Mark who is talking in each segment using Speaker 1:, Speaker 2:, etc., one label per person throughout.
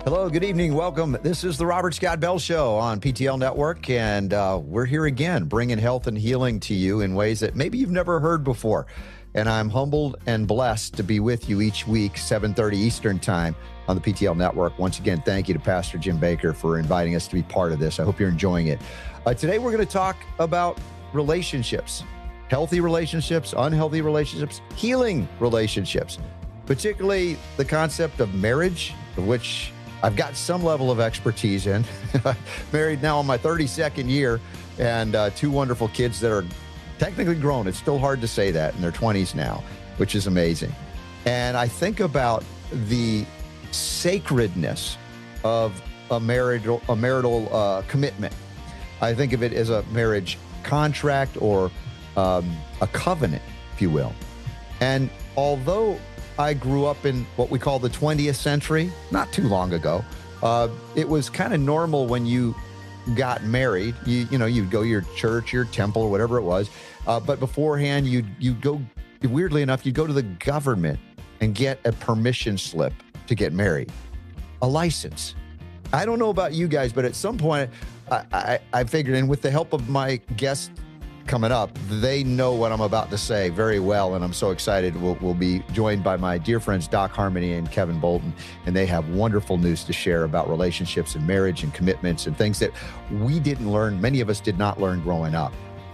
Speaker 1: Hello, good evening, welcome. This is the Robert Scott Bell Show on PTL Network, and we're here again bringing health and healing to you in ways that maybe you've never heard before. And I'm humbled and blessed to be with you each week, 7:30 Eastern Time on the PTL Network. Once again, thank you to Pastor Jim Baker for inviting us to be part of this. I hope you're enjoying it. Today, we're going to talk about relationships, healthy relationships, unhealthy relationships, healing relationships, particularly the concept of marriage, of which I've got some level of expertise in. Married now in my 32nd year, and two wonderful kids that are technically grown. It's still hard to say that in their 20s now, which is amazing. And I think about the sacredness of a marital commitment. I think of it as a marriage contract or a covenant, if you will. And although I grew up in what we call the 20th century, not too long ago. It was kind of normal when you got married. You'd go to your church, your temple, or whatever it was. But beforehand, you'd go, weirdly enough, you'd go to the government and get a permission slip to get married, a license. I don't know about you guys, but at some point, I figured, and with the help of my guest coming up, they know what I'm about to say very well, and I'm so excited. We'll be joined by my dear friends Doc Harmony and Kevin Bolton, and they have wonderful news to share about relationships and marriage and commitments and things that we didn't learn, many of us did not learn growing up.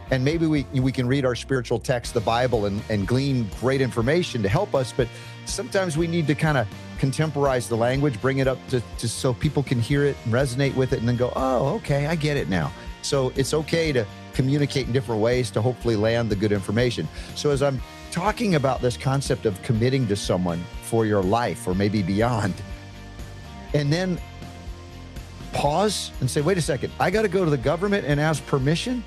Speaker 1: And maybe we can read our spiritual text, the Bible, and glean great information to help us, but sometimes we need to kind of contemporize the language, bring it up to so people can hear it and resonate with it and then go, oh, okay, I get it now. So it's okay to communicate in different ways to hopefully land the good information. So as I'm talking about this concept of committing to someone for your life or maybe beyond, and then pause and say, wait a second, I got to go to the government and ask permission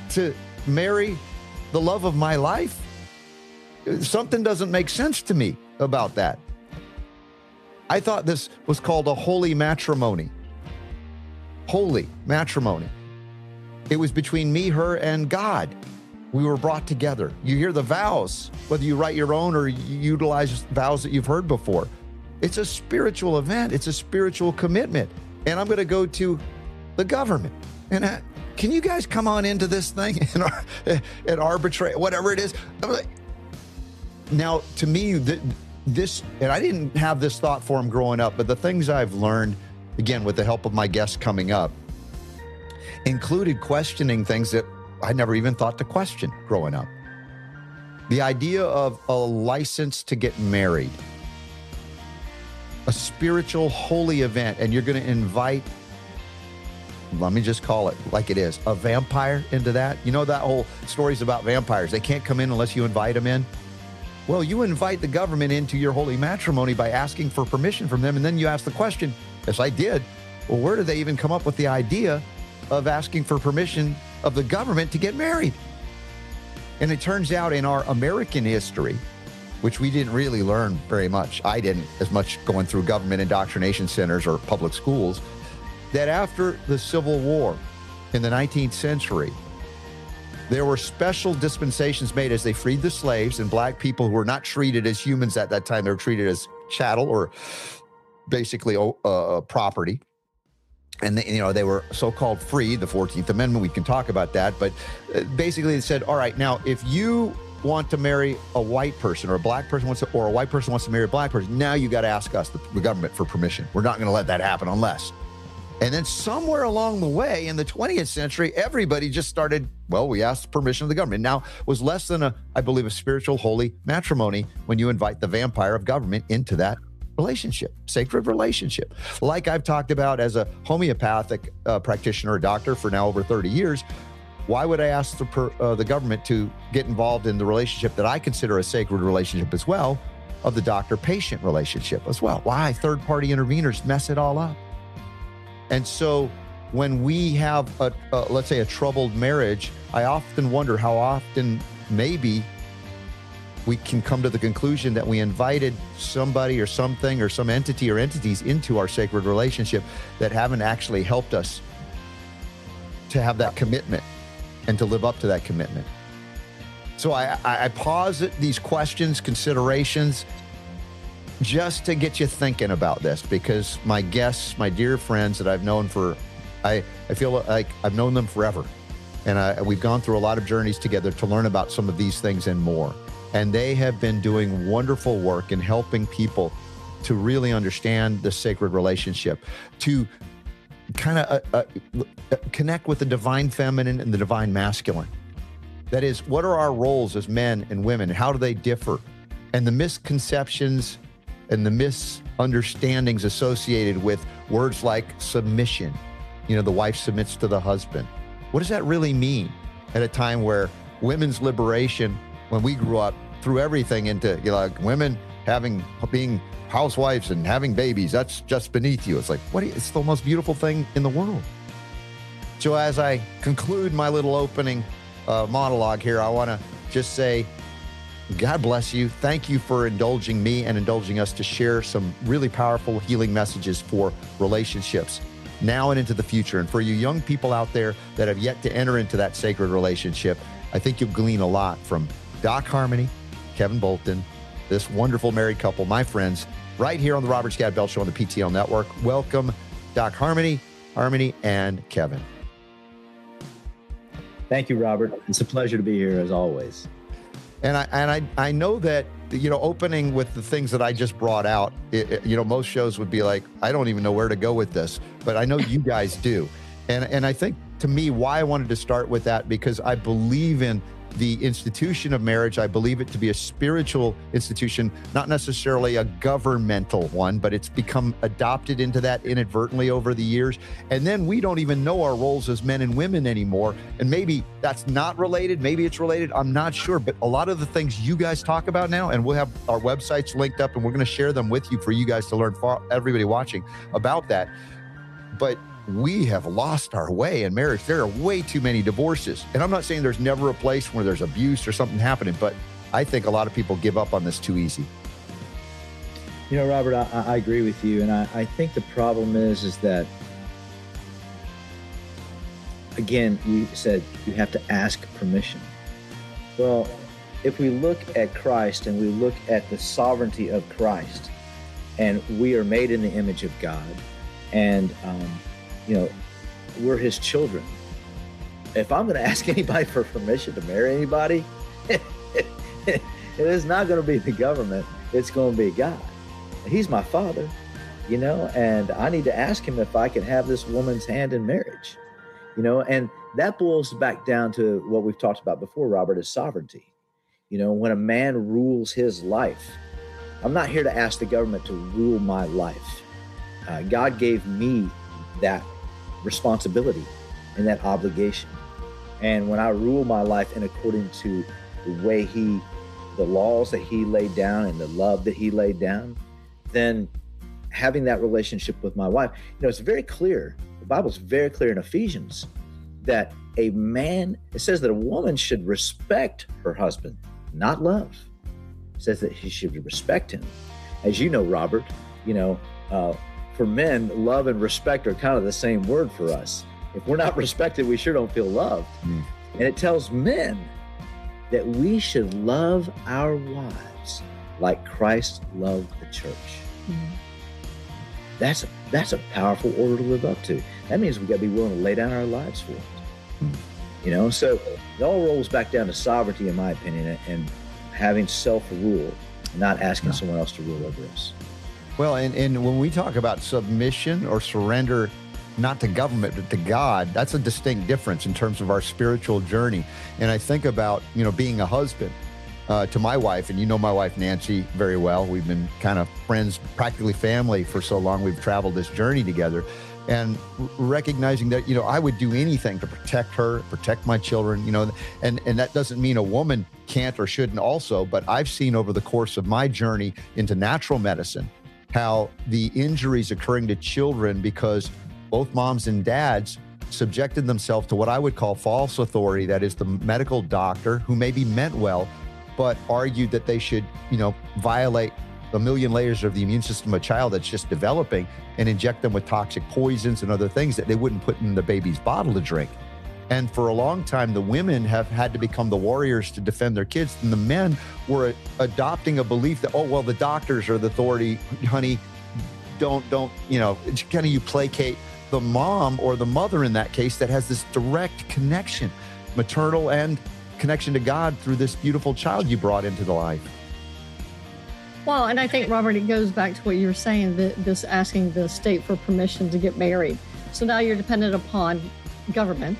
Speaker 1: to marry the love of my life? Something doesn't make sense to me about that. I thought this was called a holy matrimony. Holy matrimony. It was between me, her, and God. We were brought together. You hear the vows, whether you write your own or you utilize vows that you've heard before. It's a spiritual event. It's a spiritual commitment. And I'm going to go to the government. And can you guys come on into this thing and arbitrate, whatever it is? Now, to me, this, and I didn't have this thought form growing up, but the things I've learned, again, with the help of my guests coming up, included questioning things that I never even thought to question growing up. The idea of a license to get married, a spiritual holy event, and you're going to invite, let me just call it like it is, a vampire into that. You know that whole stories about vampires. They can't come in unless you invite them in. Well, you invite the government into your holy matrimony by asking for permission from them, and then you ask the question, as I did, well, where did they even come up with the idea of asking for permission of the government to get married? And it turns out in our American history, which we didn't really learn very much, I didn't as much going through government indoctrination centers or public schools, that after the Civil War in the 19th century, there were special dispensations made as they freed the slaves and black people who were not treated as humans at that time. They were treated as chattel or basically property. And they were so-called free, the 14th Amendment. We can talk about that. But basically they said, all right, now, if you want to marry a white person or a black person or a white person wants to marry a black person, now you got to ask us, the government, for permission. We're not going to let that happen unless. And then somewhere along the way in the 20th century, everybody just started, well, we asked permission of the government. Now, it was less than I believe, a spiritual holy matrimony when you invite the vampire of government into that relationship, sacred relationship. Like I've talked about as a homeopathic practitioner or doctor for now over 30 years, why would I ask the government to get involved in the relationship that I consider a sacred relationship as well, of the doctor-patient relationship as well? Why? Third-party interveners mess it all up. And so when we have, let's say, a troubled marriage, I often wonder how often maybe we can come to the conclusion that we invited somebody or something or some entity or entities into our sacred relationship that haven't actually helped us to have that commitment and to live up to that commitment. So I posit these questions, considerations, just to get you thinking about this, because my guests, my dear friends that I've known I feel like I've known them forever. And we've gone through a lot of journeys together to learn about some of these things and more. And they have been doing wonderful work in helping people to really understand the sacred relationship, to kind of connect with the divine feminine and the divine masculine. That is, what are our roles as men and women? How do they differ? And the misconceptions and the misunderstandings associated with words like submission. The wife submits to the husband. What does that really mean at a time where women's liberation, when we grew up, threw everything into women being housewives and having babies, that's just beneath you. It's like, it's the most beautiful thing in the world. So as I conclude my little opening monologue here, I want to just say, God bless you. Thank you for indulging me and indulging us to share some really powerful healing messages for relationships now and into the future. And for you young people out there that have yet to enter into that sacred relationship, I think you'll glean a lot from Doc Harmony, Kevin Bolton, this wonderful married couple, my friends, right here on the Robert Scott Bell Show on the PTL Network. Welcome, Doc Harmony, and Kevin.
Speaker 2: Thank you, Robert. It's a pleasure to be here as always.
Speaker 1: And I know that, opening with the things that I just brought out, most shows would be like, I don't even know where to go with this, but I know you guys do. And I think, to me, why I wanted to start with that, because I believe in the institution of marriage. I believe it to be a spiritual institution, not necessarily a governmental one, but it's become adopted into that inadvertently over the years. And then we don't even know our roles as men and women anymore. And maybe that's not related. Maybe it's related. I'm not sure. But a lot of the things you guys talk about now, and we'll have our websites linked up and we're going to share them with you for you guys to learn, for everybody watching, about that. But we have lost our way in marriage. There are way too many divorces. And I'm not saying there's never a place where there's abuse or something happening, but I think a lot of people give up on this too easy.
Speaker 2: Robert, I agree with you. And I think the problem is that, again, you said you have to ask permission. Well, if we look at Christ and we look at the sovereignty of Christ, and we are made in the image of God, and we're his children. If I'm going to ask anybody for permission to marry anybody, it is not going to be the government. It's going to be God. He's my father, and I need to ask him if I can have this woman's hand in marriage, and that boils back down to what we've talked about before, Robert, is sovereignty. When a man rules his life, I'm not here to ask the government to rule my life. God gave me that responsibility and that obligation. And when I rule my life in according to the way the laws that he laid down and the love that he laid down, then having that relationship with my wife, it's very clear. The Bible's very clear in Ephesians that it says that a woman should respect her husband, not love. It says that he should respect him. As you know, Robert, for men, love and respect are kind of the same word for us. If we're not respected, we sure don't feel loved. And it tells men that we should love our wives like Christ loved the church. That's a powerful order to live up to. That means we've got to be willing to lay down our lives for it. So it all rolls back down to sovereignty, in my opinion, and having self-rule, not asking someone else to rule over us.
Speaker 1: Well, and when we talk about submission or surrender, not to government, but to God, that's a distinct difference in terms of our spiritual journey. And I think about, being a husband to my wife, and my wife, Nancy, very well. We've been kind of friends, practically family for so long. We've traveled this journey together, and recognizing that, I would do anything to protect her, protect my children, and that doesn't mean a woman can't or shouldn't also, but I've seen over the course of my journey into natural medicine, how the injuries occurring to children because both moms and dads subjected themselves to what I would call false authority. That is the medical doctor who maybe meant well, but argued that they should, violate a million layers of the immune system of a child that's just developing and inject them with toxic poisons and other things that they wouldn't put in the baby's bottle to drink. And for a long time, the women have had to become the warriors to defend their kids. And the men were adopting a belief that, oh, well, the doctors are the authority, honey. Don't, it's kind of you placate the mom or the mother in that case that has this direct connection, maternal and connection to God through this beautiful child you brought into the life.
Speaker 3: Well, and I think, Robert, it goes back to what you were saying, this asking the state for permission to get married. So now you're dependent upon government,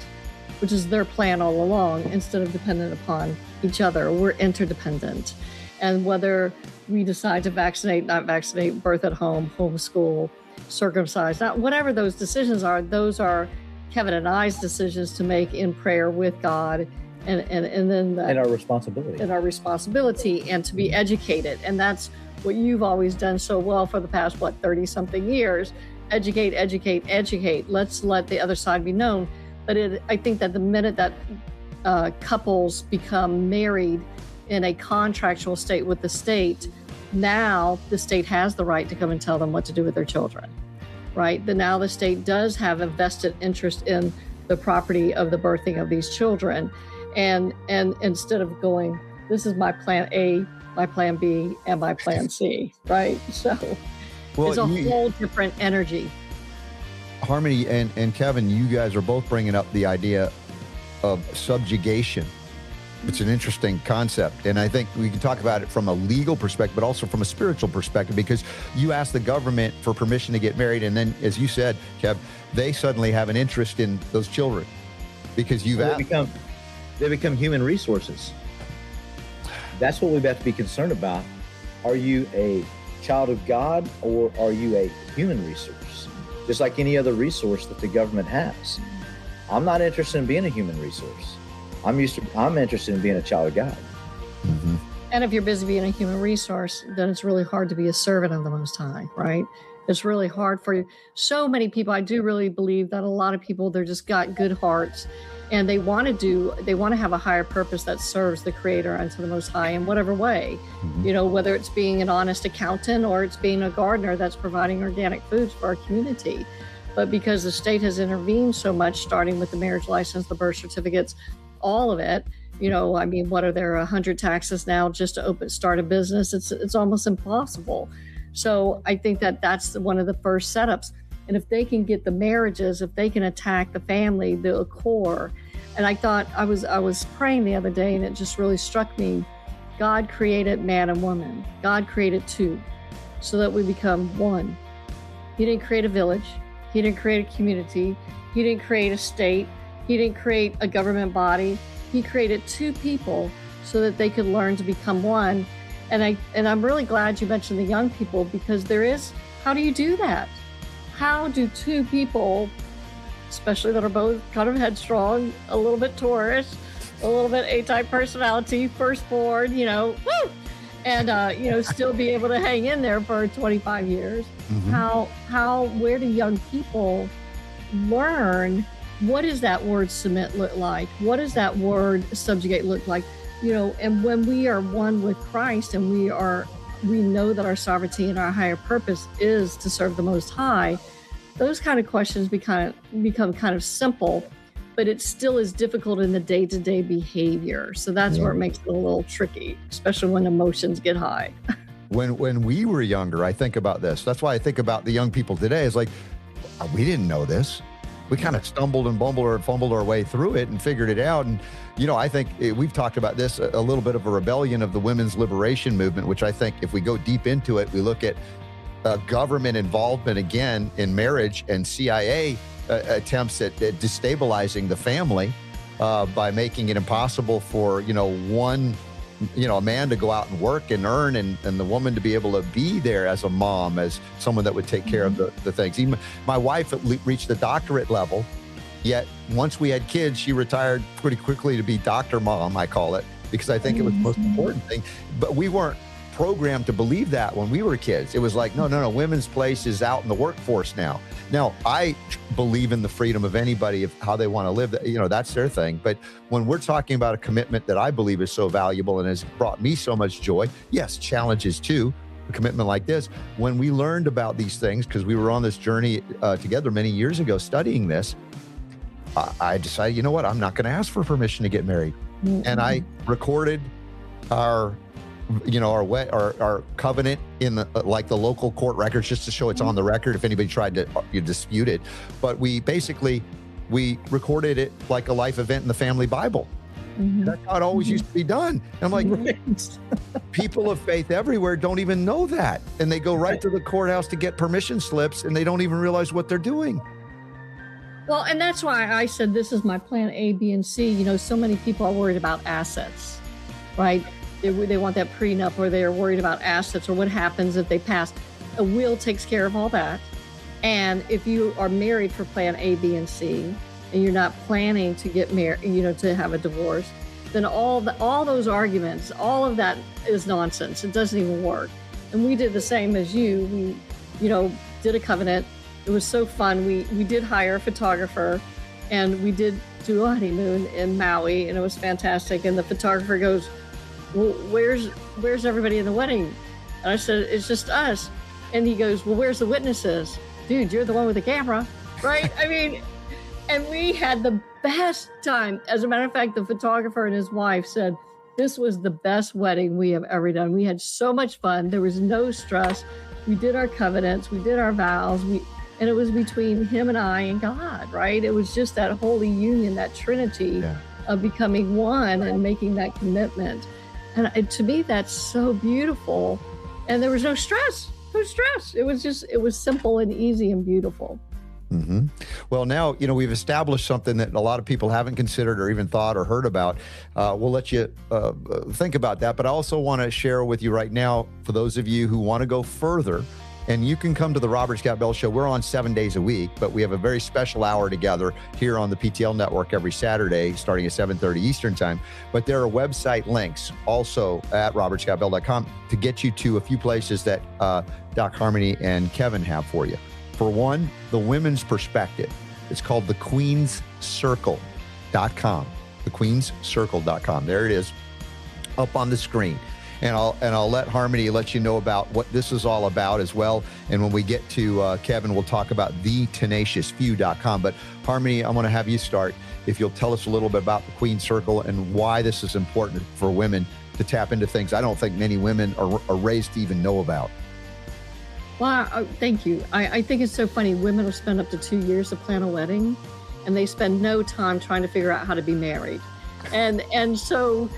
Speaker 3: which is their plan all along, instead of dependent upon each other. We're interdependent. And whether we decide to vaccinate, not vaccinate, birth at home, homeschool, circumcise, not whatever those decisions are, those are Kevin and I's decisions to make in prayer with God. And then
Speaker 2: our responsibility. And
Speaker 3: our responsibility, and to be educated. And that's what you've always done so well for the past, 30-something years. Educate, educate, educate. Let's let the other side be known. But I think that the minute that couples become married in a contractual state with the state, now the state has the right to come and tell them what to do with their children, right? Now the state does have a vested interest in the property of the birthing of these children. And instead of going, this is my plan A, my plan B, and my plan C, right? So it's a whole different energy.
Speaker 1: Harmony and Kevin, you guys are both bringing up the idea of subjugation. It's an interesting concept. And I think we can talk about it from a legal perspective, but also from a spiritual perspective, because you ask the government for permission to get married. And then, as you said, Kev, they suddenly have an interest in those children because
Speaker 2: they become human resources. That's what we have to be concerned about. Are you a child of God, or are you a human resource? Just like any other resource that the government has. I'm not interested in being a human resource. I'm interested in being a child of God.
Speaker 1: Mm-hmm.
Speaker 3: And if you're busy being a human resource, then it's really hard to be a servant of the Most High, right? It's really hard for you. So many people, I do really believe that a lot of people, they're just got good hearts, and they want to have a higher purpose that serves the Creator unto the Most High in whatever way.
Speaker 1: Mm-hmm.
Speaker 3: Whether it's being an honest accountant or it's being a gardener that's providing organic foods for our community. But because the state has intervened so much, starting with the marriage license, the birth certificates, all of it, what are there, 100 taxes now just to start a business? It's almost impossible. So I think that that's one of the first setups. And if they can get the marriages, if they can attack the family, the core. And I thought, I was praying the other day, and it just really struck me. God created man and woman. God created two so that we become one. He didn't create a village. He didn't create a community. He didn't create a state. He didn't create a government body. He created two people so that they could learn to become one. And I'm really glad you mentioned the young people, because how do you do that? How do two people, especially that are both kind of headstrong, a little bit Taurus, a little bit A-type personality, firstborn, woo! And, still be able to hang in there for 25 years?
Speaker 1: Mm-hmm.
Speaker 3: Where do young people learn? What does that word submit look like? What does that word subjugate look like? And when we are one with Christ, and we know that our sovereignty and our higher purpose is to serve the Most High, those kind of questions become kind of simple, but it still is difficult in the day-to-day behavior. So that's where it makes it a little tricky, especially when emotions get high.
Speaker 1: When we were younger, I think about this. That's why I think about the young people today. It's like, we didn't know this. We kind of stumbled and bumbled or fumbled our way through it and figured it out. And, I think we've talked about this, a little bit of a rebellion of the women's liberation movement, which I think if we go deep into it, we look at government involvement again in marriage and CIA attempts at destabilizing the family by making it impossible for, a man to go out and work and earn, and the woman to be able to be there as a mom, as someone that would take care of the things. Even my wife reached the doctorate level, yet once we had kids, she retired pretty quickly to be doctor mom, I call it, because I think it was the most important thing. But we weren't programmed to believe that when we were kids. It was like, no, women's place is out in the workforce now. Now, I believe in the freedom of anybody of how they want to live. That's their thing. But when we're talking about a commitment that I believe is so valuable and has brought me so much joy, yes, challenges too, a commitment like this. When we learned about these things, because we were on this journey together many years ago studying this, I decided, you know what, I'm not going to ask for permission to get married. And I recorded our covenant in the local court records, just to show it's on the record if anybody tried to dispute it. But we recorded it like a life event in the family Bible. That's how it always used to be done. And I'm like, people of faith everywhere don't even know that. And they go right to the courthouse to get permission slips, and they don't even realize what they're doing.
Speaker 3: Well, and that's why I said this is my plan A, B, and C. You know, so many people are worried about assets, right? They want that prenup, or they're worried about assets, or what happens if they pass. A will takes care of all that. And if you are married for plan A, B, and C, and you're not planning to get married, you know, to have a divorce, then all those arguments, all of that is nonsense. It doesn't even work. And we did the same as you. We, you know, did a covenant. It was so fun. We did hire a photographer, and we did do a honeymoon in Maui, and it was fantastic. And the photographer goes, well, where's everybody in the wedding? And I said, it's just us. And he goes, well, where's the witnesses? Dude, you're the one with the camera, right? I mean, and we had the best time. As a matter of fact, the photographer and his wife said, this was the best wedding we have ever done. We had so much fun. There was no stress. We did our covenants. We did our vows. And it was between him and I and God, right? It was just that holy union, that trinity of becoming one and making that commitment. And to me, that's so beautiful. And there was no stress. It was simple and easy and beautiful.
Speaker 1: Mm-hmm. Well, now, you know, we've established something that a lot of people haven't considered or even thought or heard about. We'll let you think about that. But I also want to share with you right now, for those of you who want to go further, and you can come to the Robert Scott Bell Show. We're on 7 days a week, but we have a very special hour together here on the PTL Network every Saturday, starting at 7:30 Eastern Time. But there are website links also at robertscottbell.com to get you to a few places that Doc Harmony and Kevin have for you. For one, the women's perspective. It's called thequeenscircle.com. Thequeenscircle.com. There it is, up on the screen. And I'll let Harmony let you know about what this is all about as well. And when we get to Kevin, we'll talk about thetenaciousfew.com. But Harmony, I'm going to have you start. If you'll tell us a little bit about the Queen Circle and why this is important for women to tap into things I don't think many women are raised to even know about.
Speaker 3: Well, thank you. I think it's so funny. Women will spend up to 2 years to plan a wedding, and they spend no time trying to figure out how to be married. And so,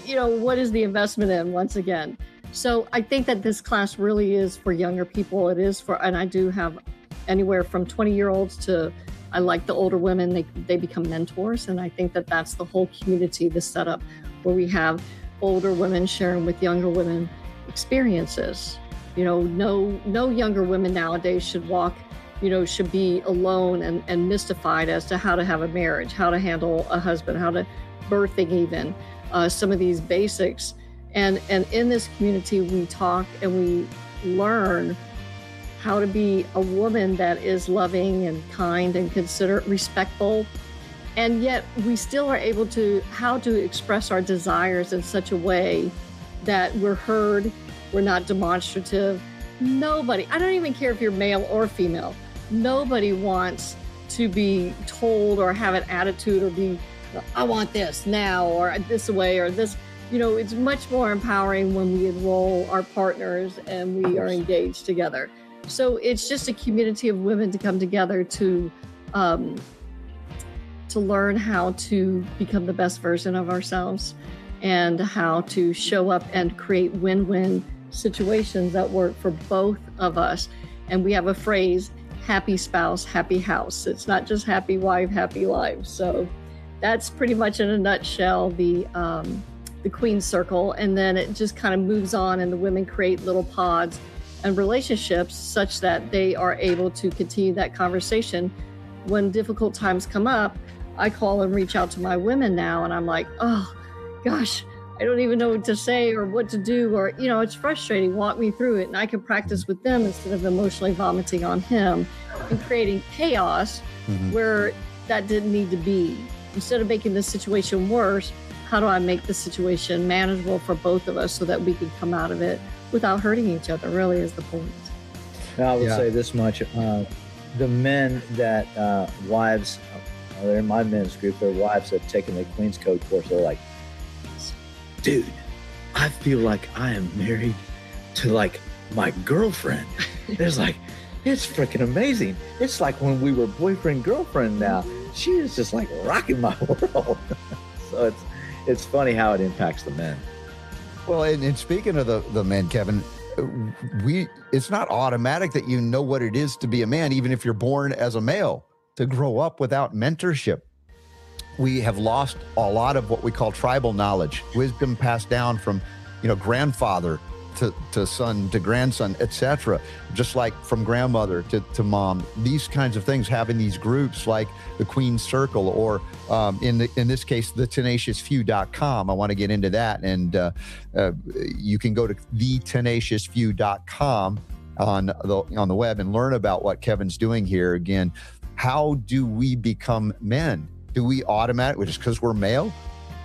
Speaker 3: you know, what is the investment in, once again? So I think that this class really is for younger people. It is for, and I do have anywhere from 20-year-olds to, I like the older women, they become mentors. And I think that that's the whole community, the setup, where we have older women sharing with younger women experiences. You know, no younger women nowadays should be alone and mystified as to how to have a marriage, how to handle a husband, how to birthing even. Some of these basics. And in this community, we talk and we learn how to be a woman that is loving and kind and considerate, respectful. And yet we still are able to, how to express our desires in such a way that we're heard, we're not demonstrative. Nobody, I don't even care if you're male or female, nobody wants to be told or have an attitude or be, I want this now, or this way, or this. You know, it's much more empowering when we enroll our partners and we are engaged together. So it's just a community of women to come together to learn how to become the best version of ourselves and how to show up and create win-win situations that work for both of us. And we have a phrase, happy spouse, happy house. It's not just happy wife, happy life. So that's pretty much in a nutshell the Queen Circle. And then it just kind of moves on and the women create little pods and relationships such that they are able to continue that conversation. When difficult times come up, I call and reach out to my women now and I'm like, oh gosh, I don't even know what to say or what to do, or, you know, it's frustrating, walk me through it. And I can practice with them instead of emotionally vomiting on him and creating chaos where that didn't need to be. Instead of making this situation worse, how do I make the situation manageable for both of us so that we can come out of it without hurting each other, really is the point.
Speaker 2: I would say this much. The men that wives They're in my men's group. Their wives have taken the Queen's Code course. They're like, dude, I feel like I am married to like my girlfriend. It's like, it's freaking amazing. It's like when we were boyfriend, girlfriend now. She is just like rocking my world. So it's funny how it impacts the men.
Speaker 1: Well, and speaking of the men, Kevin, it's not automatic that you know what it is to be a man, even if you're born as a male, to grow up without mentorship. We have lost a lot of what we call tribal knowledge, wisdom passed down from, grandfather to son to grandson, etc. Just like from grandmother to mom. These kinds of things, having these groups like the Queen's Circle, or in this case, the tenaciousfew.com. I want to get into that, and you can go to thetenaciousfew.com on the web and learn about what Kevin's doing here. Again, how do we become men? Do we automatically, just because we're male?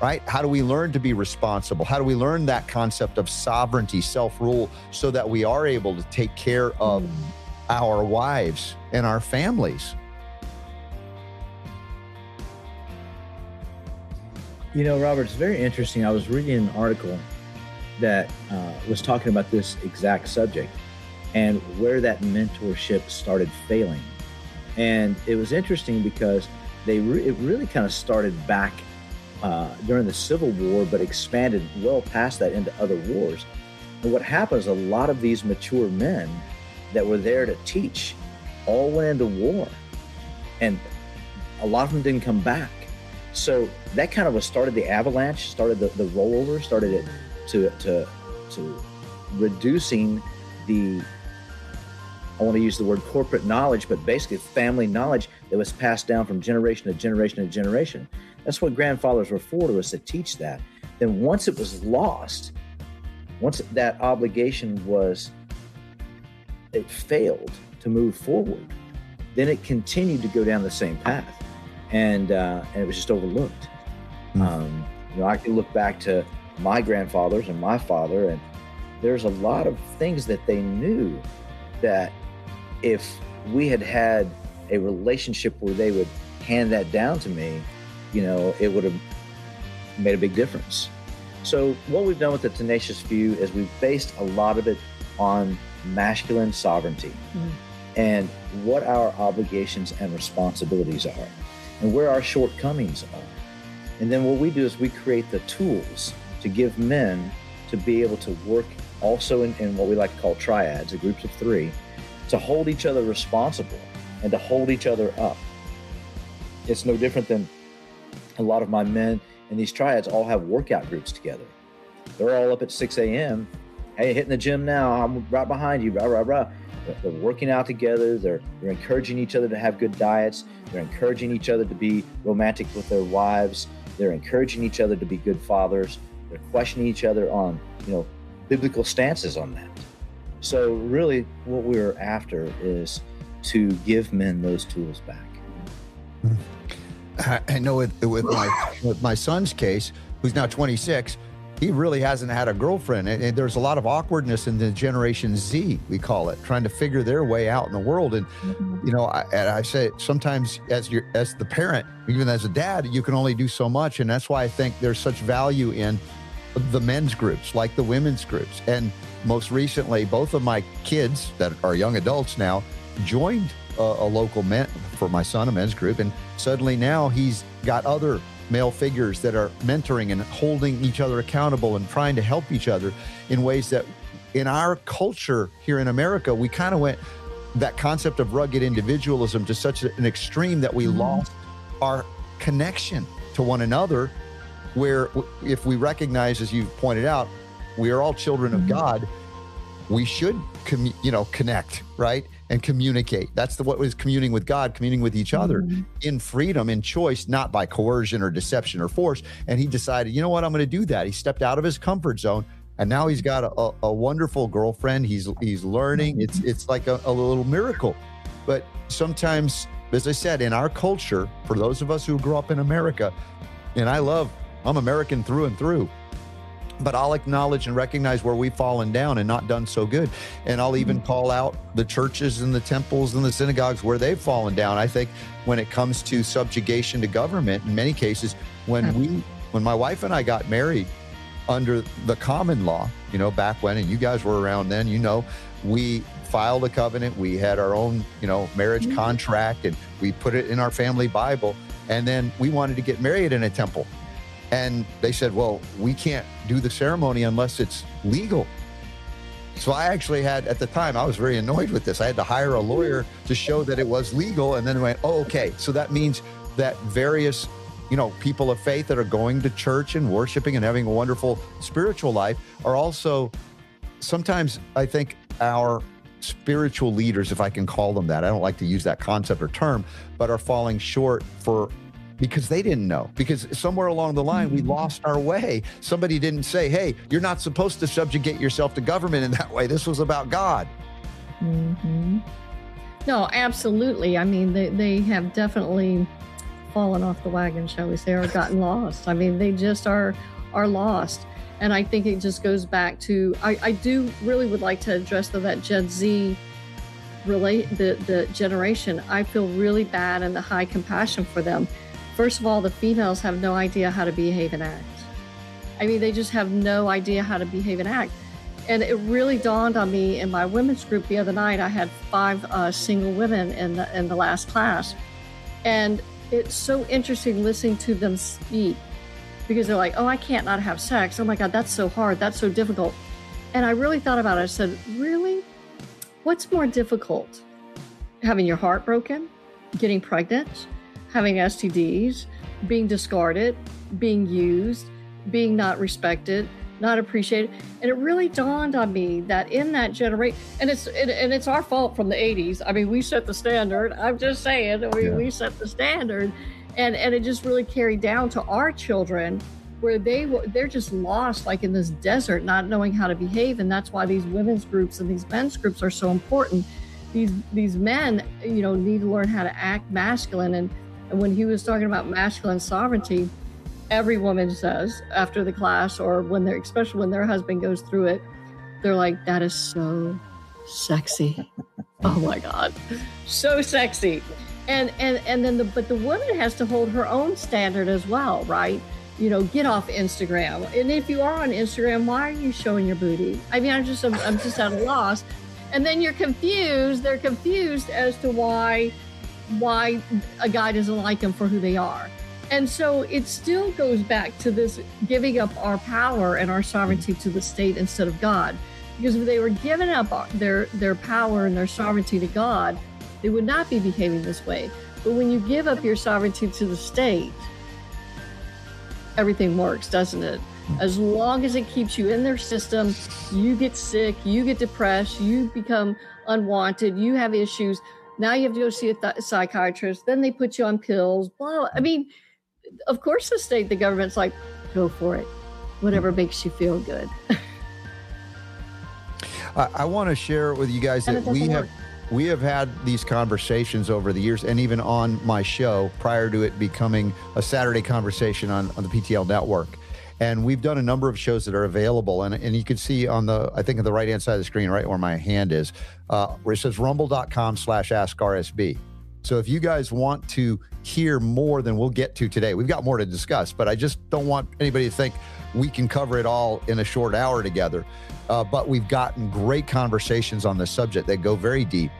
Speaker 1: Right? How do we learn to be responsible? How do we learn that concept of sovereignty, self-rule, so that we are able to take care of our wives and our families?
Speaker 2: Robert, it's very interesting. I was reading an article that was talking about this exact subject and where that mentorship started failing. And it was interesting because it really kind of started back during the Civil War, but expanded well past that into other wars. And what happens, a lot of these mature men that were there to teach all went into war, and a lot of them didn't come back. So that kind of what started the avalanche, started the rollover, started it to reducing the, I want to use the word corporate knowledge, but basically family knowledge that was passed down from generation to generation to generation. That's what grandfathers were for, to us, to teach that. Then once it was lost, once that obligation it failed to move forward, then it continued to go down the same path, and it was just overlooked. I can look back to my grandfathers and my father, and there's a lot of things that they knew that if we had had a relationship where they would hand that down to me, it would have made a big difference. So what we've done with the Tenacious Few is we've based a lot of it on masculine sovereignty and what our obligations and responsibilities are and where our shortcomings are. And then what we do is we create the tools to give men to be able to work also in what we like to call triads, the groups of three, to hold each other responsible and to hold each other up. It's no different than a lot of my men in these triads all have workout groups together. They're all up at 6 a.m. Hey, hitting the gym now. I'm right behind you. Rah, rah, rah. They're working out together. They're encouraging each other to have good diets. They're encouraging each other to be romantic with their wives. They're encouraging each other to be good fathers. They're questioning each other on, biblical stances on that. So really what we're after is to give men those tools back.
Speaker 1: I know with my son's case, who's now 26, he really hasn't had a girlfriend. And there's a lot of awkwardness in the Generation Z, we call it, trying to figure their way out in the world. And, I say sometimes as the parent, even as a dad, you can only do so much. And that's why I think there's such value in the men's groups, like the women's groups. And most recently, both of my kids that are young adults now joined a local for my son, a men's group. And suddenly now he's got other male figures that are mentoring and holding each other accountable and trying to help each other in ways that in our culture here in America, we kind of went that concept of rugged individualism to such an extreme that we lost our connection to one another, where if we recognize, as you've pointed out, we are all children of God, we should connect, right? And communicate. That's what was communing with God, communing with each other in freedom, in choice, not by coercion or deception or force. And he decided, you know what, I'm going to do that. He stepped out of his comfort zone, and now he's got a wonderful girlfriend. He's learning. It's like a little miracle. But sometimes, as I said, in our culture, for those of us who grew up in America, and I'm American through and through, but I'll acknowledge and recognize where we've fallen down and not done so good. And I'll even call out the churches and the temples and the synagogues where they've fallen down. I think when it comes to subjugation to government, in many cases, when my wife and I got married under the common law, back when, and you guys were around then, we filed a covenant. We had our own, marriage contract, and we put it in our family Bible. And then we wanted to get married in a temple. And they said, well, we can't do the ceremony unless it's legal. So I actually had, at the time, I was very annoyed with this. I had to hire a lawyer to show that it was legal. And then I went, oh, okay. So that means that various, people of faith that are going to church and worshiping and having a wonderful spiritual life are also, sometimes I think our spiritual leaders, if I can call them that, I don't like to use that concept or term, but are falling short because they didn't know, because somewhere along the line, we lost our way. Somebody didn't say, hey, you're not supposed to subjugate yourself to government in that way. This was about God.
Speaker 3: No, absolutely. I mean, they have definitely fallen off the wagon, shall we say, or gotten lost. I mean, they just are lost. And I think it just goes back to, I do really would like to address that Gen Z the generation. I feel really bad and the high compassion for them. First of all, the females have no idea how to behave and act. I mean, they just have no idea how to behave and act. And it really dawned on me in my women's group the other night. I had 5 single women in the last class. And it's so interesting listening to them speak, because they're like, oh, I can't not have sex. Oh my God, that's so hard. That's so difficult. And I really thought about it. I said, really? What's more difficult? Having your heart broken, getting pregnant, having STDs, being discarded, being used, being not respected, not appreciated. And it really dawned on me that in that generation, and it's our fault from the 80s. I mean, we set the standard. I'm just saying, we set the standard. And it just really carried down to our children, where they're just lost, like in this desert, not knowing how to behave. And that's why these women's groups and these men's groups are so important. These men, need to learn how to act masculine. And when he was talking about masculine sovereignty, every woman says after the class, or especially when their husband goes through it, they're like, that is so sexy. Oh my God, so sexy. And then the woman has to hold her own standard as well, right? Get off Instagram. And if you are on Instagram, why are you showing your booty? I mean, I'm just at a loss. And then you're confused. They're confused as to why a guy doesn't like them for who they are. And so it still goes back to this giving up our power and our sovereignty to the state instead of God. Because if they were giving up their power and their sovereignty to God, they would not be behaving this way. But when you give up your sovereignty to the state, everything works, doesn't it? As long as it keeps you in their system, you get sick, you get depressed, you become unwanted, you have issues. Now you have to go see a psychiatrist. Then they put you on pills. Blah. I mean, of course the government's like, go for it. Whatever makes you feel good.
Speaker 1: I want to share with you guys that we have had these conversations over the years, and even on my show prior to it becoming a Saturday conversation on the PTL network. And we've done a number of shows that are available. And you can see on I think on the right-hand side of the screen, right where my hand is, where it says rumble.com/askrsb. So if you guys want to hear more than we'll get to today, we've got more to discuss, but I just don't want anybody to think we can cover it all in a short hour together. But we've gotten great conversations on this subject that go very deep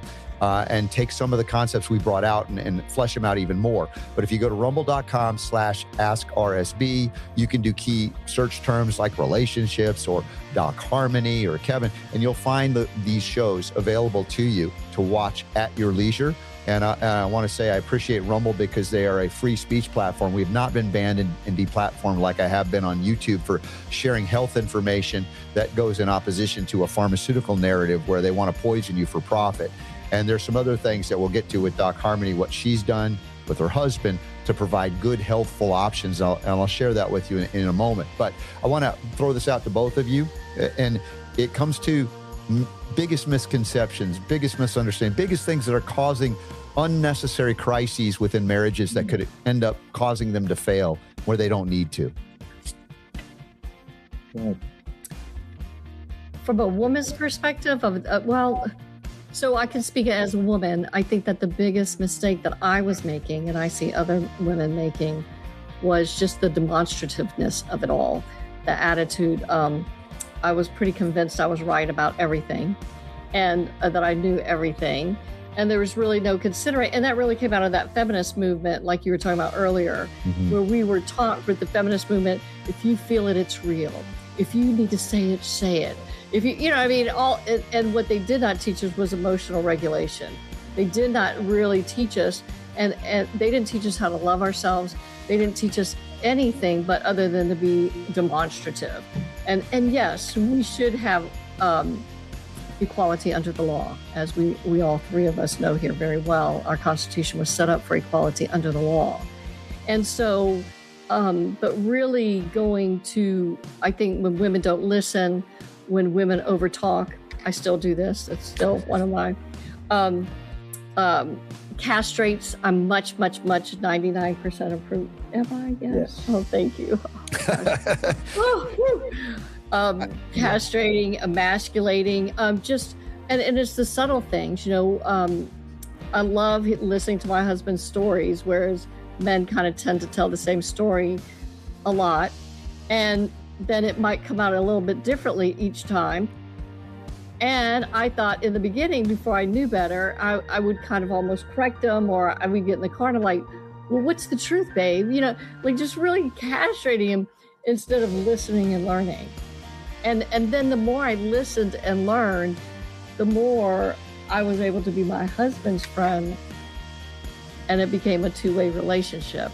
Speaker 1: and take some of the concepts we brought out and flesh them out even more. But if you go to rumble.com/askrsb, you can do key search terms like relationships or Doc Harmony or Kevin, and you'll find these shows available to you to watch at your leisure. And I want to say I appreciate Rumble because they are a free speech platform. We've not been banned and deplatformed like I have been on YouTube for sharing health information that goes in opposition to a pharmaceutical narrative where they want to poison you for profit. And there's some other things that we'll get to with Doc Harmony, what she's done with her husband to provide good, healthful options. And I'll share that with you in a moment. But I want to throw this out to both of you. And it comes to biggest misconceptions, biggest misunderstanding, biggest things that are causing unnecessary crises within marriages that could end up causing them to fail where they don't need to.
Speaker 2: Well,
Speaker 3: From a woman's perspective, so I can speak as a woman. I think that the biggest mistake that I was making, and I see other women making, was just the demonstrativeness of it all, the attitude. I was pretty convinced I was right about everything, and that I knew everything. And there was really no consideration. And that really came out of that feminist movement, like you were talking about earlier, where we were taught with the feminist movement, if you feel it, it's real. If you need to say it, say it. If you know, I mean, and what they did not teach us was emotional regulation. They did not really teach us, and they didn't teach us how to love ourselves. They didn't teach us anything but other than to be demonstrative. And yes, we should have equality under the law, as we all three of us know here very well. Our Constitution was set up for equality under the law. And so, but really going to, I think when women don't listen, when women overtalk, I still do this. It's still one of my castrates. I'm much 99% approved. Am I? Yes. Oh, thank you. Castrating, emasculating, just, and it's the subtle things, you know. I love listening to my husband's stories, whereas men kind of tend to tell the same story a lot, and then it might come out a little bit differently each time. And I thought in the beginning, before I knew better, I would kind of almost correct him, or I would get in the car and I'm like, well, what's the truth, babe? You know, like just really castrating him instead of listening and learning. And then the more I listened and learned, the more I was able to be my husband's friend, and it became a two-way relationship,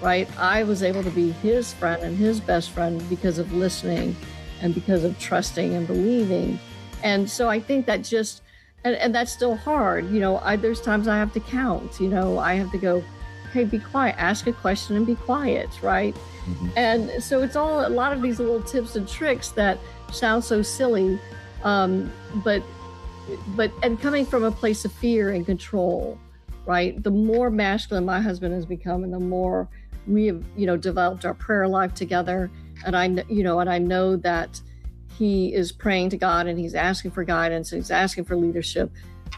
Speaker 3: right? I was able to be his friend and his best friend because of listening and because of trusting and believing. And so I think that just, and that's still hard. You know, there's times I have to count, you know, I have to go, hey, be quiet, ask a question and be quiet, right? Mm-hmm. And so it's all a lot of these little tips and tricks that sound so silly, but and coming from a place of fear and control, right? The more masculine my husband has become, and the more we have, you know, developed our prayer life together, and I know that he is praying to God and he's asking for guidance and he's asking for leadership,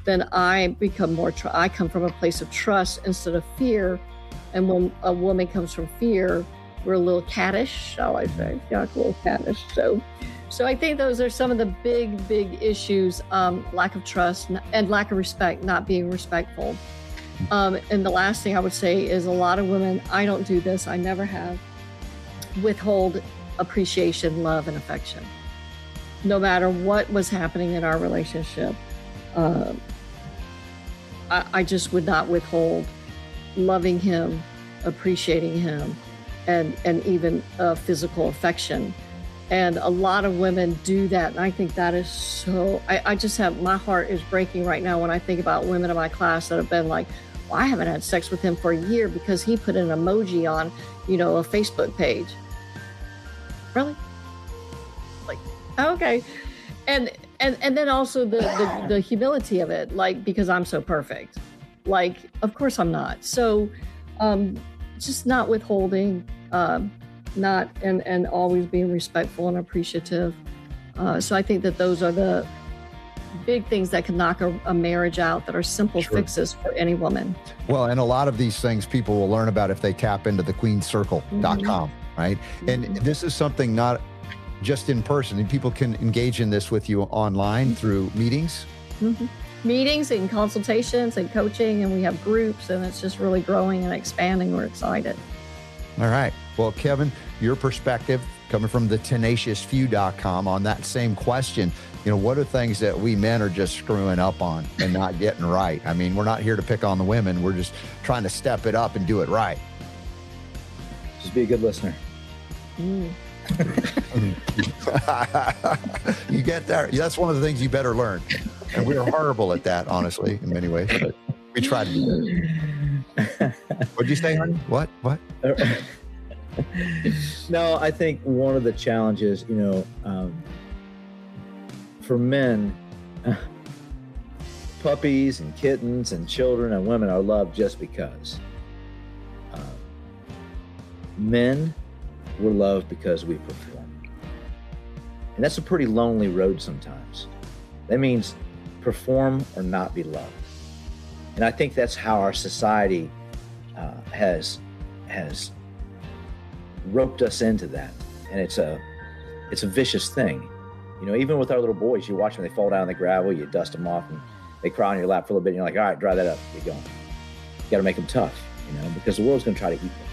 Speaker 3: then I become I come from a place of trust instead of fear. And when a woman comes from fear, we're a little cattish, shall I say? Yeah, a little cattish. So I think those are some of the big issues, lack of trust and lack of respect, not being respectful. And the last thing I would say is a lot of women, I don't do this, I never have, withhold appreciation, love, and affection. No matter what was happening in our relationship, I just would not withhold loving him, appreciating him, and even physical affection. And a lot of women do that. And I think that is so, I just have, my heart is breaking right now when I think about women in my class that have been like, well, I haven't had sex with him for a year because he put an emoji on, you know, a Facebook page. Really? Like, okay. And then also the humility of it, like, because I'm so perfect. Like, of course I'm not. So just not withholding, not and always being respectful and appreciative. So I think that those are the big things that can knock a marriage out, that are simple fixes for any woman. Well,
Speaker 1: and a lot of these things people will learn about if they tap into thequeencircle.com, right? And this is something not just in person, and people can engage in this with you online through meetings.
Speaker 3: Meetings and consultations and coaching, and we have groups, and it's just really growing and expanding. We're excited.
Speaker 1: All right. Well, Kevin, your perspective coming from the tenaciousfew.com on that same question, you know, what are things that we men are just screwing up on and not getting right? I mean, we're not here to pick on the women. We're just trying to step it up and do it right.
Speaker 2: Just be a good listener.
Speaker 1: You get there. That's one of the things you better learn. And we're horrible at that, honestly, in many ways, but we try to do that. What'd you say, honey? What?
Speaker 2: No, I think one of the challenges, you know, for men, puppies and kittens and children and women are loved just because. Men were loved because we perform. And that's a pretty lonely road sometimes. That means perform or not be loved. And I think that's how our society has roped us into that. And it's a vicious thing. You know, even with our little boys, you watch them, they fall down in the gravel, you dust them off, and they cry on your lap for a little bit, and you're like, all right, dry that up, get going. You got to make them tough, you know, because the world's going to try to eat them.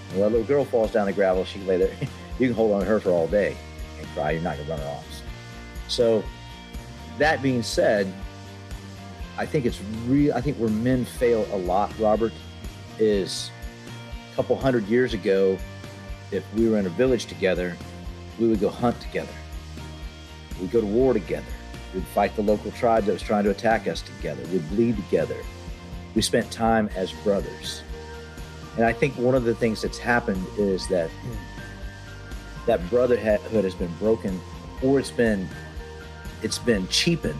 Speaker 2: And when a little girl falls down the gravel, she can lay there, you can hold on to her for all day and cry, you're not going to run her off. So that being said, I think where men fail a lot, Robert, is a couple hundred years ago, if we were in a village together, we would go hunt together. We'd go to war together. We'd fight the local tribe that was trying to attack us together. We'd bleed together. We spent time as brothers. And I think one of the things that's happened is that brotherhood has been broken, or it's been cheapened,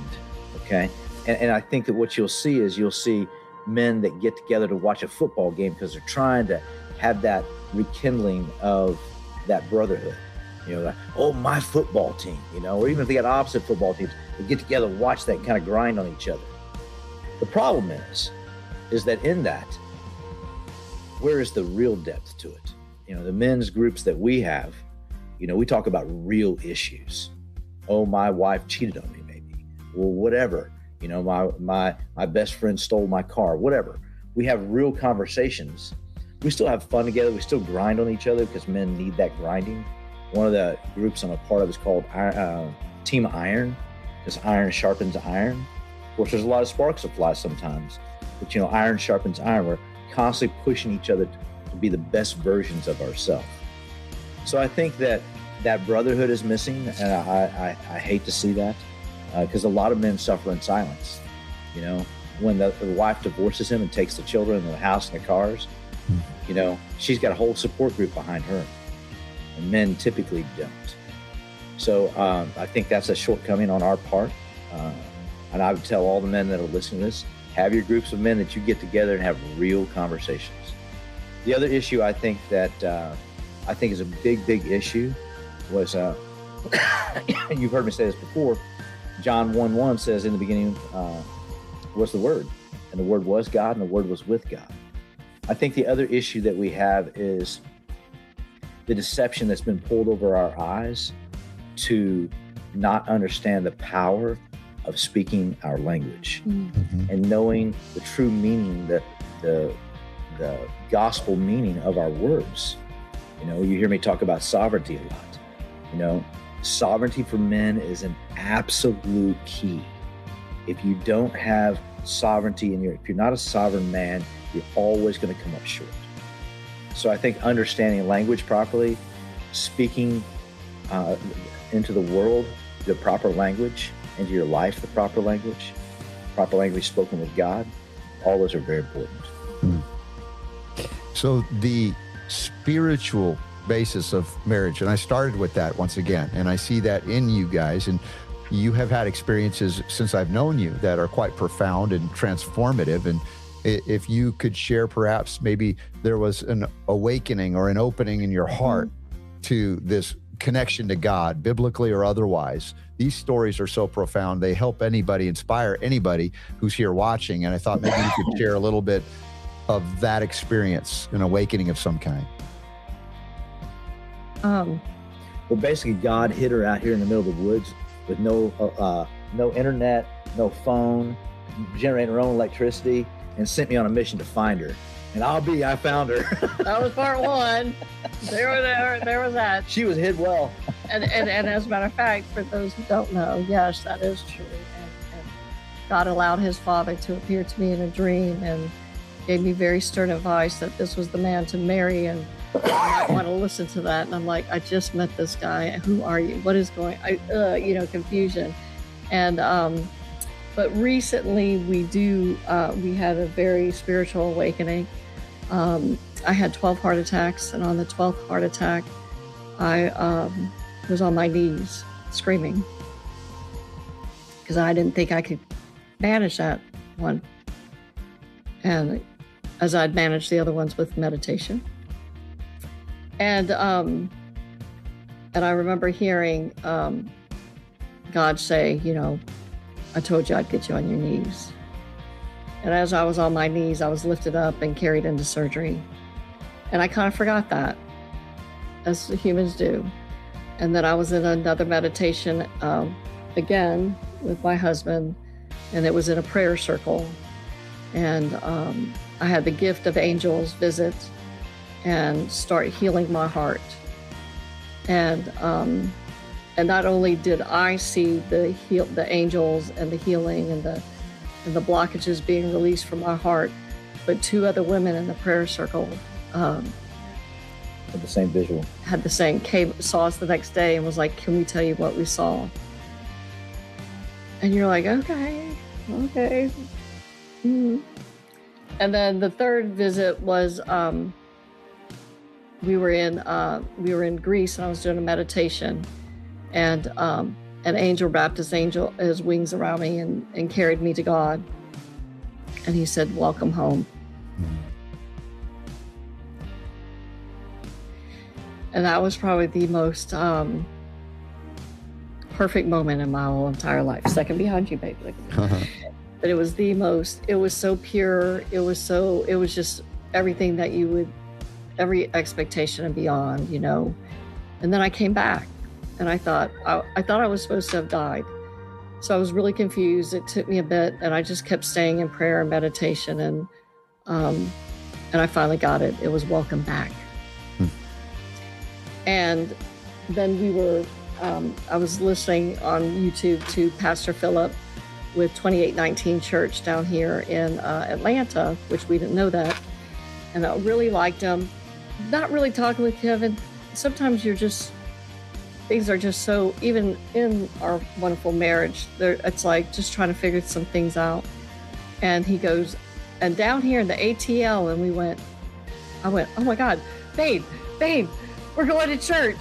Speaker 2: okay? And I think that what you'll see men that get together to watch a football game because they're trying to have that rekindling of that brotherhood. You know, like, oh, my football team, you know, or even if they got opposite football teams, they get together and watch that kind of grind on each other. The problem is that in that, where is the real depth to it? You know, the men's groups that we have, you know, we talk about real issues. Oh, my wife cheated on me, maybe. Well, whatever. You know, my best friend stole my car, whatever. We have real conversations. We still have fun together. We still grind on each other because men need that grinding. One of the groups I'm a part of is called Team Iron, because iron sharpens iron. Of course, there's a lot of sparks that fly sometimes, but you know, iron sharpens iron. We're constantly pushing each other to be the best versions of ourselves. So I think that brotherhood is missing, and I hate to see that, because a lot of men suffer in silence. You know, when the wife divorces him and takes the children and the house and the cars, you know, she's got a whole support group behind her. And men typically don't. So I think that's a shortcoming on our part. And I would tell all the men that are listening to this, have your groups of men that you get together and have real conversations. The other issue I think is a big issue was, you've heard me say this before, John 1:1 says in the beginning was the Word, and the Word was God, and the Word was with God. I think the other issue that we have is the deception that's been pulled over our eyes to not understand the power of speaking our language and knowing the true meaning, the gospel meaning of our words. You know, you hear me talk about sovereignty a lot. You know, sovereignty for men is an absolute key. If you don't have sovereignty if you're not a sovereign man, you're always going to come up short. So I think understanding language properly, speaking into the world the proper language, into your life the proper language spoken with God, all those are very important.
Speaker 1: So the spiritual basis of marriage, and I started with that once again, and I see that in you guys, and you have had experiences since I've known you that are quite profound and transformative. And if you could share, perhaps maybe there was an awakening or an opening in your heart to this connection to God, biblically or otherwise. These stories are so profound. They help anybody, inspire anybody who's here watching. And I thought maybe you could share a little bit of that experience, an awakening of some kind.
Speaker 2: Well, basically, God hid her out here in the middle of the woods with no internet, no phone, generating her own electricity, and sent me on a mission to find her. And I found her.
Speaker 3: That was part one. There was that.
Speaker 2: She was hid well.
Speaker 3: And as a matter of fact, for those who don't know, yes, that is true. And God allowed his father to appear to me in a dream and gave me very stern advice that this was the man to marry, and I might want to listen to that. And I'm like, I just met this guy. Who are you? What is going on? Confusion. And but recently we had a very spiritual awakening. I had 12 heart attacks, and on the 12th heart attack, I was on my knees screaming because I didn't think I could manage that one. And as I'd managed the other ones with meditation. And And I remember hearing God say, I told you I'd get you on your knees. And as I was on my knees, I was lifted up and carried into surgery. And I kind of forgot that, as humans do. And then I was in another meditation again with my husband, and it was in a prayer circle. And I had the gift of angels visit and start healing my heart. And not only did I see the angels and the healing and the blockages being released from my heart, but two other women in the prayer circle
Speaker 2: Had the same visual.
Speaker 3: Saw us the next day and was like, "Can we tell you what we saw?" And you're like, okay. Mm-hmm. And then the third visit was we were in Greece, and I was doing a meditation, and an angel wrapped his wings around me and carried me to God, and he said, "Welcome home." And that was probably the most perfect moment in my whole entire life. Second behind you, baby. But it was so pure. It was just everything that every expectation and beyond, And then I came back, and I thought I was supposed to have died. So I was really confused. It took me a bit, and I just kept staying in prayer and meditation, and I finally got it. It was welcome back. And then I was listening on YouTube to Pastor Philip with 2819 Church down here in Atlanta, which we didn't know that. And I really liked him. Not really talking with Kevin. Sometimes things are just so, even in our wonderful marriage, it's like just trying to figure some things out. And he goes, and down here in the H.E.A.L, and I went, oh my God, babe, we're going to church.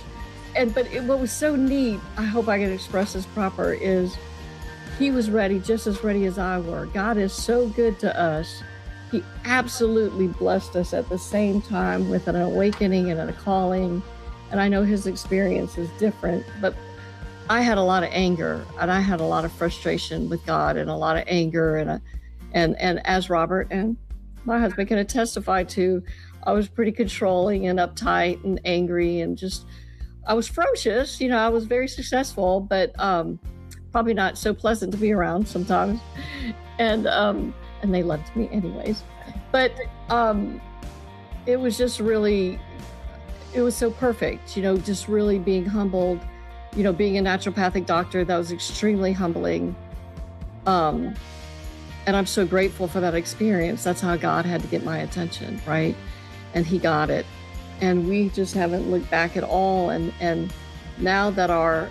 Speaker 3: What was so neat, I hope I can express this proper, is he was ready, just as ready as I were. God is so good to us. He absolutely blessed us at the same time with an awakening and a calling. And I know his experience is different, but I had a lot of anger, and I had a lot of frustration with God, and a lot of anger, and as Robert and my husband can testify to, I was pretty controlling and uptight and angry, and I was ferocious. I was very successful, but probably not so pleasant to be around sometimes. And they loved me anyways. But it was just really, it was so perfect, just really being humbled, being a naturopathic doctor, that was extremely humbling. And I'm so grateful for that experience. That's how God had to get my attention, right? And he got it. And we just haven't looked back at all. And now that our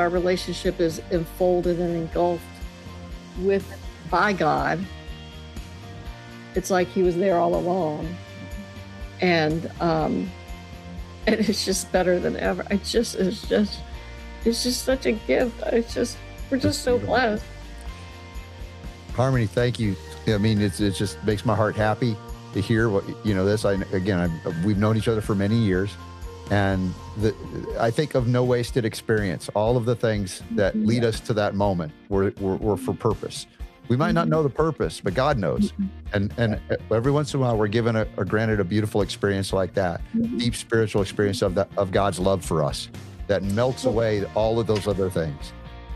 Speaker 3: relationship is enfolded and engulfed by God, it's like he was there all along. And it's just better than ever. It's just such a gift. We're just so blessed.
Speaker 1: Harmony, thank you. I mean, it just makes my heart happy to hear what this. We've known each other for many years, and I think of no wasted experience. All of the things that lead us to that moment were for purpose. We might not know the purpose, but God knows. And every once in a while, we're given or granted a beautiful experience like that, deep spiritual experience of God's love for us that melts away all of those other things.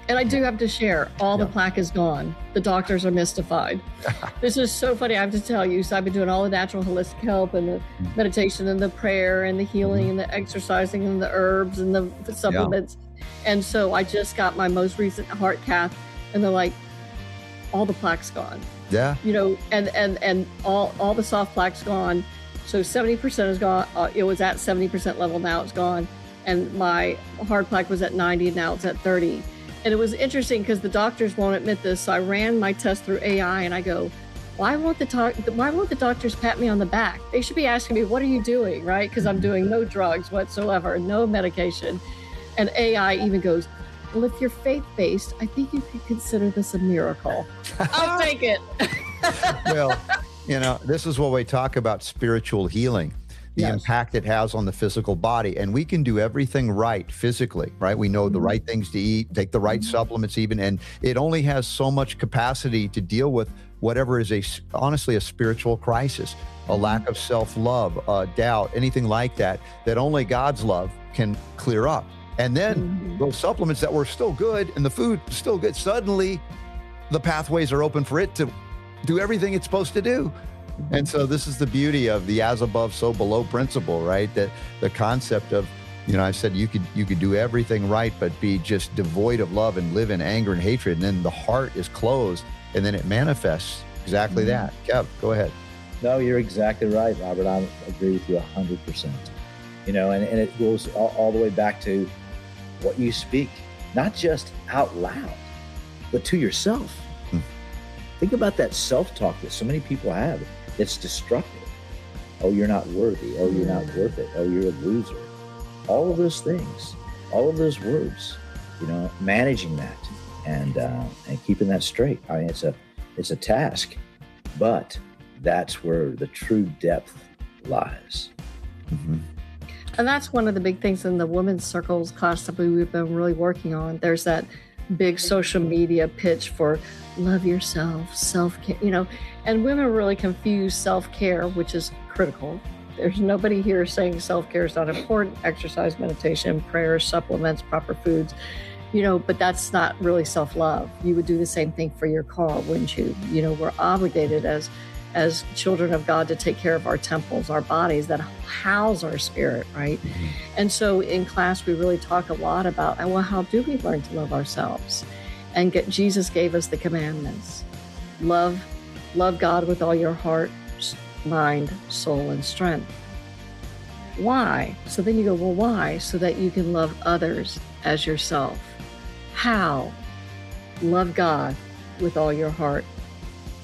Speaker 3: And I do have to share, all the plaque is gone. The doctors are mystified. This is so funny, I have to tell you. So I've been doing all the natural holistic help and the meditation and the prayer and the healing and the exercising and the herbs and the supplements. And so I just got my most recent heart cath, and they're like, all the plaque's gone.
Speaker 1: Yeah.
Speaker 3: And all the soft plaque's gone. So 70% is gone. It was at 70% level, now it's gone. And my hard plaque was at 90, and now it's at 30. And it was interesting because the doctors won't admit this. So I ran my test through AI, and I go, why won't the doctors pat me on the back? They should be asking me, what are you doing, right? Because I'm doing no drugs whatsoever, no medication. And AI even goes, well, if you're faith-based, I think you could consider this a miracle. I'll take it.
Speaker 1: Well, this is what we talk about, spiritual healing. the
Speaker 3: Yes.
Speaker 1: impact it has on the physical body. And we can do everything right physically, right? We know the right things to eat, take the right supplements even, and it only has so much capacity to deal with whatever is honestly a spiritual crisis, a lack of self-love, doubt, anything like that, that only God's love can clear up. And then those supplements that were still good and the food still good, suddenly the pathways are open for it to do everything it's supposed to do. And so this is the beauty of the as above, so below principle, right? That the concept of, I said you could do everything right, but be just devoid of love and live in anger and hatred. And then the heart is closed and then it manifests exactly that. Kev, go ahead.
Speaker 2: No, you're exactly right, Robert. I agree with you 100%. And it goes all the way back to what you speak, not just out loud, but to yourself. Think about that self-talk that so many people have. It's destructive. Oh, you're not worthy. Oh, you're not worth it. Oh, you're a loser. All of those things, all of those words, managing that and keeping that straight. I mean, it's a task, but that's where the true depth lies.
Speaker 3: And that's one of the big things in the women's circles constantly we've been really working on. There's that big social media pitch for love yourself, self-care, and women really confuse self-care, which is critical. There's nobody here saying self-care is not important. Exercise, meditation, prayers, supplements, proper foods, but that's not really self-love. You would do the same thing for your car, wouldn't you? We're obligated as children of God to take care of our temples, our bodies that house our spirit, right? And so in class, we really talk a lot about, well, how do we learn to love ourselves? And Jesus gave us the commandments. Love God with all your heart, mind, soul, and strength. Why? So then you go, well, why? So that you can love others as yourself. How? Love God with all your heart,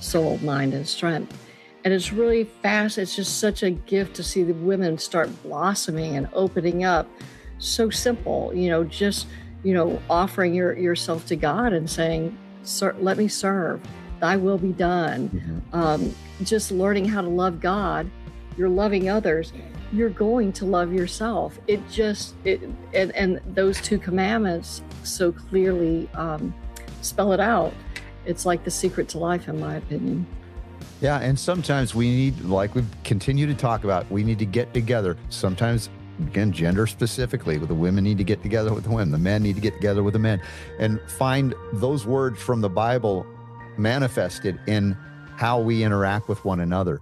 Speaker 3: soul, mind, and strength. And it's really fast. It's just such a gift to see the women start blossoming and opening up. So simple, offering yourself to God and saying, let me serve, thy will be done. Just learning how to love God, you're loving others, you're going to love yourself. And those two commandments so clearly spell it out. It's like the secret to life, in my opinion.
Speaker 1: Yeah, and sometimes we need, like we continue to talk about, we need to get together. Sometimes, again, gender specifically, the women need to get together with the women, the men need to get together with the men, and find those words from the Bible manifested in how we interact with one another.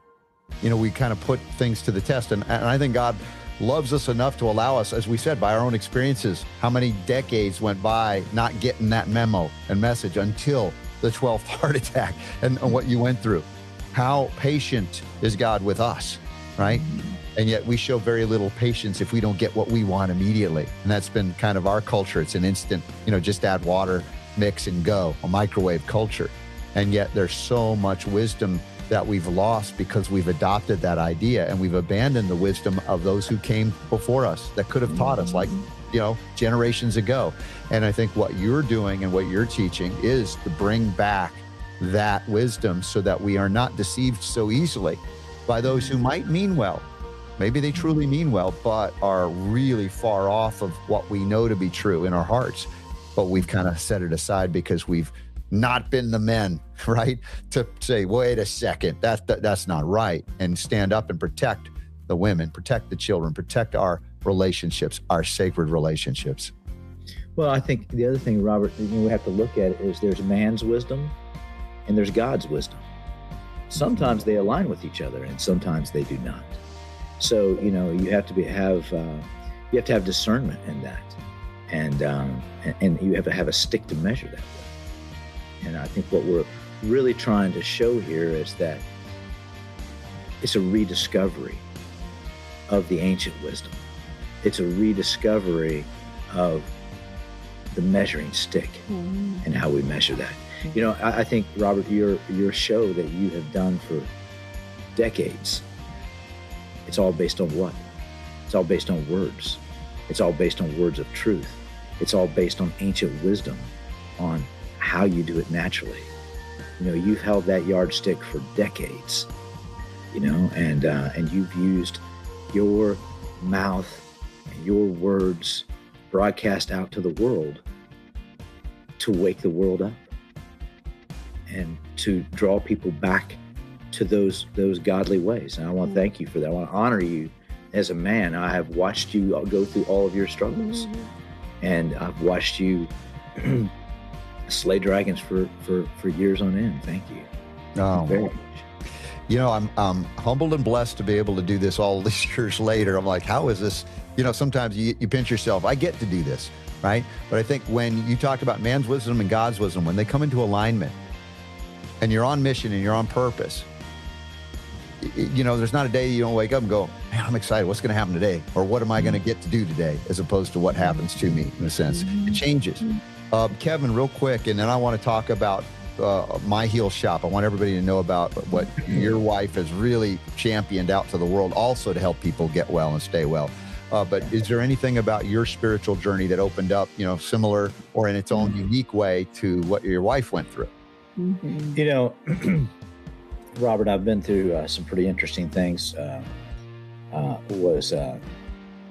Speaker 1: We kind of put things to the test, and I think God loves us enough to allow us, as we said, by our own experiences, how many decades went by not getting that memo and message until the 12th heart attack and what you went through. How patient is God with us, right? And yet we show very little patience if we don't get what we want immediately. And that's been kind of our culture. It's an instant, just add water, mix and go, a microwave culture. And yet there's so much wisdom that we've lost because we've adopted that idea and we've abandoned the wisdom of those who came before us that could have taught us, like, generations ago. And I think what you're doing and what you're teaching is to bring back that wisdom so that we are not deceived so easily by those who might mean well. Maybe they truly mean well, but are really far off of what we know to be true in our hearts. But we've kind of set it aside because we've not been the men, right? To say, wait a second, that's not right. And stand up and protect the women, protect the children, protect our relationships, our sacred relationships.
Speaker 2: Well, I think the other thing, Robert, we have to look at is there's man's wisdom and there's God's wisdom. Sometimes they align with each other and sometimes they do not. So, you have to have discernment in that. And you have to have a stick to measure that with. And I think what we're really trying to show here is that it's a rediscovery of the ancient wisdom. It's a rediscovery of the measuring stick and how we measure that. I think, Robert, your show that you have done for decades, it's all based on what? It's all based on words. It's all based on words of truth. It's all based on ancient wisdom, on how you do it naturally. You've held that yardstick for decades, and you've used your mouth and your words broadcast out to the world to wake the world up and to draw people back to those godly ways. And I want to thank you for that. I want to honor you as a man. I have watched you go through all of your struggles, and I've watched you slay dragons for years on end. Thank you.
Speaker 1: Oh,
Speaker 2: very much.
Speaker 1: You know, I'm humbled and blessed to be able to do this all these years later. I'm like, how is this? You know, sometimes you pinch yourself. I get to do this, right? But I think when you talk about man's wisdom and God's wisdom, when they come into alignment and you're on mission and you're on purpose, you know, there's not a day you don't wake up and go, man, I'm excited. What's going to happen today? Or what am I going to get to do today? As opposed to what happens to me, in a sense. It changes. Kevin, real quick, and then I want to talk about My H.E.A.L shop. I want everybody to know about what your wife has really championed out to the world, also to help people get well and stay well. But is there anything about your spiritual journey that opened up, you know, similar or in its own unique way to what your wife went through?
Speaker 2: You know, Robert, I've been through some pretty interesting things.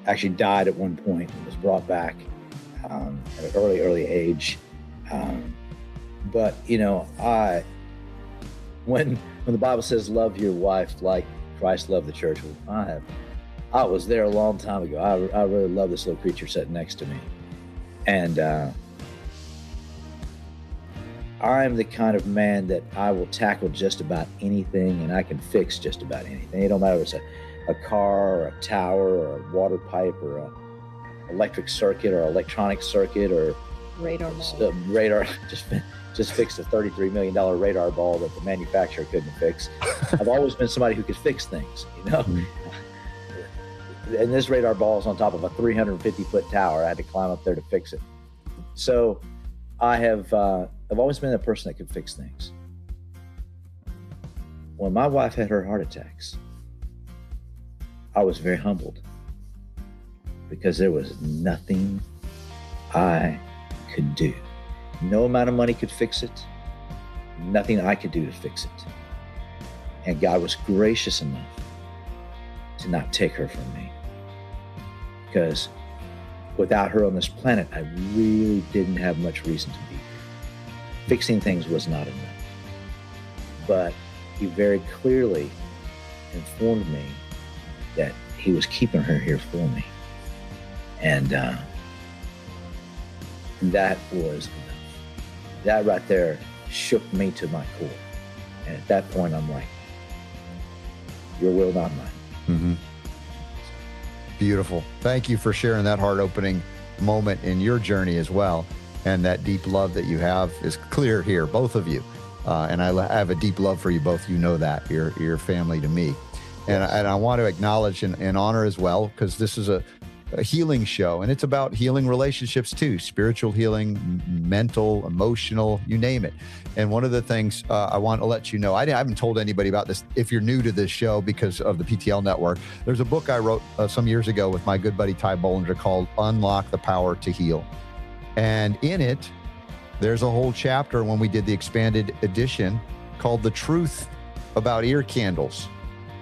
Speaker 2: Actually died at one point and was brought back at an early age. But, you know, when the Bible says love your wife like Christ loved the church, I was there a long time ago. I really love this little creature sitting next to me. And I'm the kind of man that I will tackle just about anything, and I can fix just about anything. It don't matter if it's a car or a tower or a water pipe or a electric circuit or electronic circuit or
Speaker 3: radar ball.
Speaker 2: Radar. Just fixed a $33 million radar ball that the manufacturer couldn't fix. I've always been somebody who could fix things, you know. And this radar ball is on top of a 350-foot tower. I had to climb up there to fix it. So I've always been a person that could fix things. When my wife had her heart attacks, I was very humbled because there was nothing I could do. No amount of money could fix it. Nothing I could do to fix it. And God was gracious enough to not take her from me. Because without her on this planet, I really didn't have much reason to be here. Fixing things was not enough. But he very clearly informed me that he was keeping her here for me. And that was enough. That right there shook me to my core. And at that point, I'm like, your will, not mine.
Speaker 1: Mm-hmm. Beautiful. Thank you for sharing that heart-opening moment in your journey as well. And that deep love that you have is clear here, both of you. And I have a deep love for you both. You know that. You're family to me. And I want to acknowledge and honor as well, because this is a healing show, and it's about healing relationships too, spiritual healing, mental, emotional, you name it. And one of the things I want to let you know, I haven't told anybody about this if you're new to this show because of the PTL network. There's a book I wrote some years ago with my good buddy Ty Bollinger called Unlock the Power to Heal. And in it, there's a whole chapter when we did the expanded edition called The Truth About Ear Candles,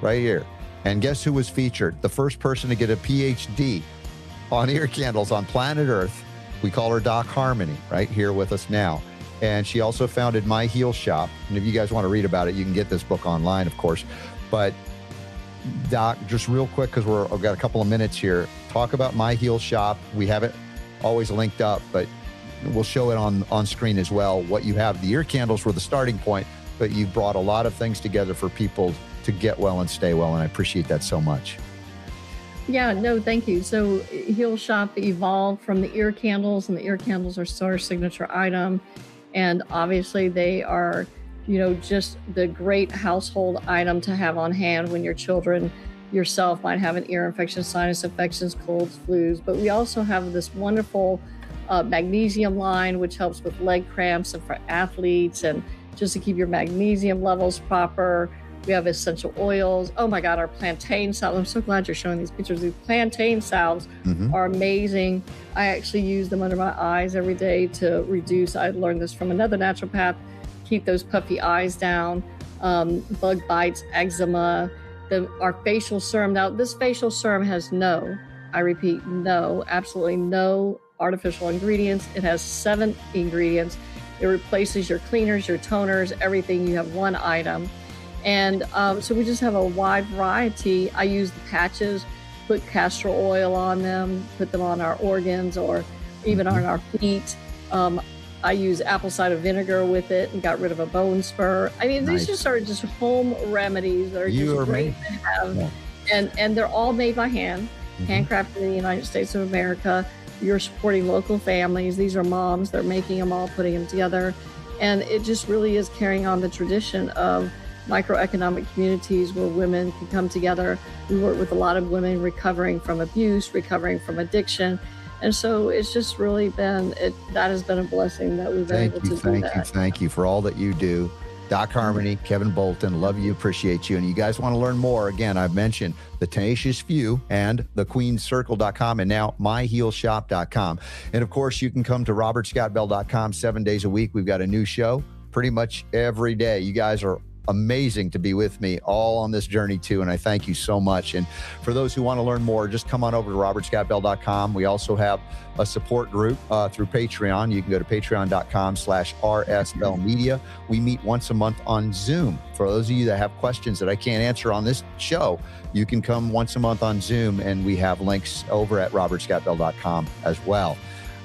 Speaker 1: right here. And guess who was featured? The first person to get a PhD on ear candles on planet Earth. We call her Doc Harmony, right here with us now. And she also founded My H.E.A.L shop. And if you guys want to read about it, you can get this book online, of course. But Doc, just real quick, because I've got a couple of minutes here, talk about My H.E.A.L shop. We have it always linked up, but we'll show it on screen as well. What you have, the ear candles were the starting point, but you brought a lot of things together for people to get well and stay well. And I appreciate that so much.
Speaker 3: Yeah, no, thank you. So H.E.A.L shop evolved from the ear candles, and the ear candles are still our signature item. And obviously they are, you know, just the great household item to have on hand when your children yourself might have an ear infection, sinus infections, colds, flus. But we also have this wonderful magnesium line, which helps with leg cramps and for athletes and just to keep your magnesium levels proper. We have essential oils. Oh my God, our plantain salve. I'm so glad you're showing these pictures. These plantain salves are amazing. I actually use them under my eyes every day to reduce, I learned this from another naturopath, keep those puffy eyes down, bug bites, eczema, our facial serum. Now, this facial serum has I repeat, absolutely no artificial ingredients. It has 7 ingredients. It replaces your cleaners, your toners, everything. You have one item. And so we just have a wide variety. I use the patches, put castor oil on them, put them on our organs or even on our feet. I use apple cider vinegar with it and got rid of a bone spur. I mean, these just are just home remedies that are just great to have. Yeah. And they're all made by hand, handcrafted in the United States of America. You're supporting local families. These are moms. They're making them all, putting them together. And it just really is carrying on the tradition of microeconomic communities where women can come together. We work with a lot of women recovering from abuse, recovering from addiction. And so it's just really been, that has been a blessing that we've been able to do that.
Speaker 1: Thank you for all that you do. Doc Harmony, Kevin Bolton, love you, appreciate you. And you guys want to learn more, again, I've mentioned the Tenacious Few and thequeencircle.com and now myhealshop.com. And of course, you can come to robertscottbell.com 7 days a week. We've got a new show pretty much every day. You guys are amazing to be with me all on this journey too, and I thank you so much. And for those who want to learn more, just come on over to robertscottbell.com. We also have a support group through Patreon. You can go to patreon.com/rsbellmedia. We meet once a month on Zoom. For those of you that have questions that I can't answer on this show, you can come once a month on Zoom, and we have links over at robertscottbell.com as well.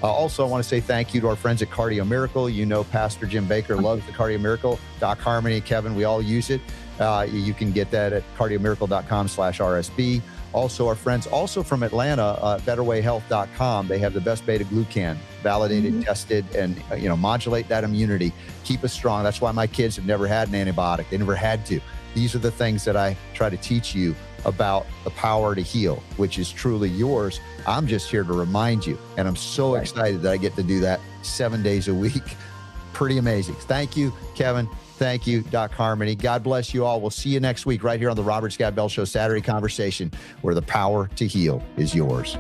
Speaker 1: Also, I want to say thank you to our friends at Cardio Miracle. You know, Pastor Jim Baker loves the Cardio Miracle. Doc Harmony, Kevin, we all use it. You can get that at cardiomiracle.com/RSB. Also, our friends also from Atlanta, betterwayhealth.com. They have the best beta-glucan, validated, tested, and modulate that immunity. Keep us strong. That's why my kids have never had an antibiotic. They never had to. These are the things that I try to teach you about the power to heal, which is truly yours. I'm just here to remind you, and I'm so excited that I get to do that 7 days a week. Pretty amazing. Thank you, Kevin. Thank you, Doc Harmony. God bless you all. We'll see you next week right here on the Robert Scott Bell Show Saturday Conversation, where the power to heal is yours.